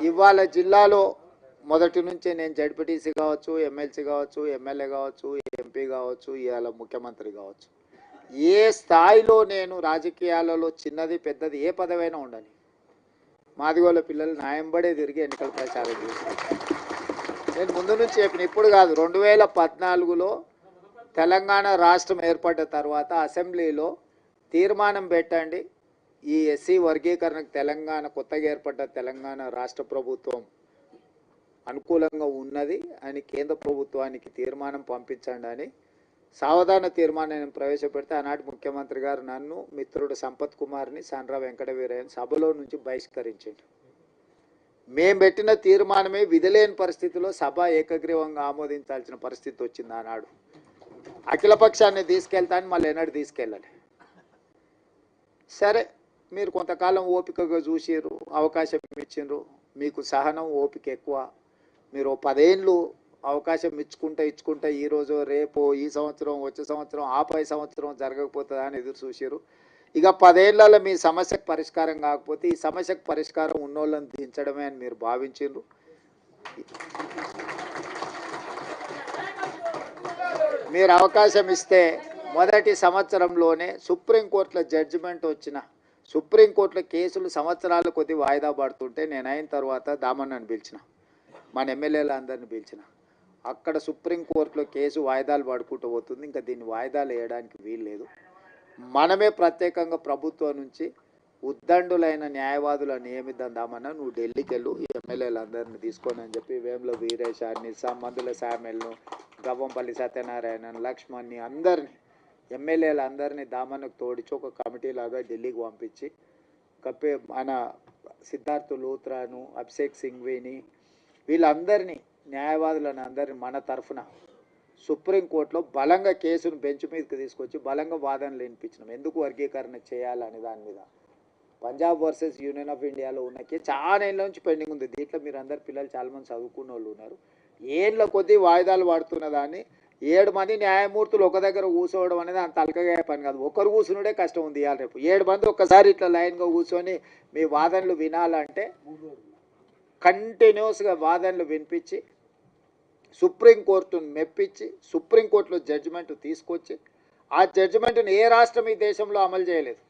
ఇవాళ జిల్లాలో మొదటి నుంచే నేను జడ్పీటీసీ కావచ్చు, ఎమ్మెల్సీ కావచ్చు, ఎమ్మెల్యే కావచ్చు, ఎంపీ కావచ్చు, ఇవాళ ముఖ్యమంత్రి కావచ్చు, ఏ స్థాయిలో నేను రాజకీయాలలో చిన్నది పెద్దది ఏ పదవైనా ఉండని మాదిగోళ్ళ పిల్లలు న్యాయంబడే తిరిగి ఎన్నికల ప్రచారం చేశాను. నేను ముందు నుంచి చెప్పిన, ఇప్పుడు కాదు, 2014లో తెలంగాణ రాష్ట్రం ఏర్పడ్డ తర్వాత అసెంబ్లీలో తీర్మానం పెట్టండి, ఈ ఎస్సీ వర్గీకరణకు తెలంగాణ కొత్తగా ఏర్పడ్డ తెలంగాణ రాష్ట్ర ప్రభుత్వం అనుకూలంగా ఉన్నది అని కేంద్ర ప్రభుత్వానికి తీర్మానం పంపించండి అని సావధాన తీర్మానం ప్రవేశపెడితే ఆనాటి ముఖ్యమంత్రి గారు నన్ను, మిత్రుడు సంపత్ కుమార్ని, సాండ్రా వెంకటవీరయ్యని సభలో నుంచి బహిష్కరించాడు. మేము పెట్టిన తీర్మానమే విధిలేని పరిస్థితిలో సభ ఏకగ్రీవంగా ఆమోదించాల్సిన పరిస్థితి వచ్చింది. ఆనాడు అఖిలపక్షాన్ని తీసుకెళ్తాను, మళ్ళీ ఎన్నడూ తీసుకెళ్ళాలి. సరే, మీరు కొంతకాలం ఓపికగా చూసిర్రు, అవకాశం ఇచ్చిండ్రు, మీకు సహనం ఓపిక ఎక్కువ. మీరు 10 ఏళ్ళు అవకాశం ఇచ్చుకుంటా ఈరోజు రేపు ఈ సంవత్సరం వచ్చే సంవత్సరం ఆపై సంవత్సరం జరగకపోతుందా అని ఎదురు చూసిర్రు. ఇక 10 ఏళ్లలో మీ సమస్యకు పరిష్కారం కాకపోతే ఈ సమస్యకు పరిష్కారం ఉన్నోళ్ళని దించడమే అని మీరు భావించిండ్రు. మీరు అవకాశం ఇస్తే మొదటి సంవత్సరంలోనే సుప్రీంకోర్టులో జడ్జిమెంట్ వచ్చిన, సుప్రీంకోర్టులో కేసులు సంవత్సరాల కొద్ది వాయిదా పడుతుంటే నేను అయిన తర్వాత దామన్నని పిలిచిన, మన ఎమ్మెల్యేలు అందరిని పిలిచిన, అక్కడ సుప్రీంకోర్టులో కేసు వాయిదాలు పడుకుంటూ పోతుంది, ఇంకా దీన్ని వాయిదాలు వేయడానికి వీలు లేదు, మనమే ప్రత్యేకంగా ప్రభుత్వం నుంచి ఉద్దండులైన న్యాయవాదులను నియమిద్దామన్నా, నువ్వు ఢిల్లీకి వెళ్ళు, ఎమ్మెల్యేలు అందరిని తీసుకొని అని చెప్పి వేముల వీరేశాన్ని, మందుల శామ్యుల్ను, గవ్వంపల్లి సత్యనారాయణ, లక్ష్మణ్ని, అందరినీ ఎమ్మెల్యేలు అందరినీ దామన్నకు తోడిచి ఒక కమిటీ లాగా ఢిల్లీకి పంపించి మన సిద్ధార్థ్ లూత్రాను, అభిషేక్ సింఘ్వీని, వీళ్ళందరినీ న్యాయవాదులను అందరినీ మన తరఫున సుప్రీంకోర్టులో బలంగా కేసును బెంచ్ మీదకి తీసుకొచ్చి బలంగా వాదనలు వినిపించినాం. ఎందుకు వర్గీకరణ చేయాలని దాని మీద. పంజాబ్ వర్సెస్ యూనియన్ ఆఫ్ ఇండియాలో ఉన్నకే చాలా ఏళ్ళ నుంచి పెండింగ్ ఉంది. దీంట్లో మీరు అందరు పిల్లలు చాలామంది చదువుకున్న వాళ్ళు ఉన్నారు. ఏళ్ళ కొద్దీ వాయిదాలు పడుతున్న దాన్ని 7 మంది న్యాయమూర్తులు ఒక దగ్గర కూర్చోవడం అనేది అంత అలకగా పని కాదు. ఒకరు కూర్చునుడే కష్టం ఉంది. ఇవాళ రేపు 7 మంది ఒక్కసారి ఇట్లా లైన్గా కూర్చొని మీ వాదనలు వినాలంటే కంటిన్యూస్గా వాదనలు వినిపించి సుప్రీంకోర్టును మెప్పించి సుప్రీంకోర్టులో జడ్జిమెంట్ తీసుకొచ్చి ఆ జడ్జిమెంట్ను ఏ రాష్ట్రం ఈ దేశంలో అమలు చేయలేదు.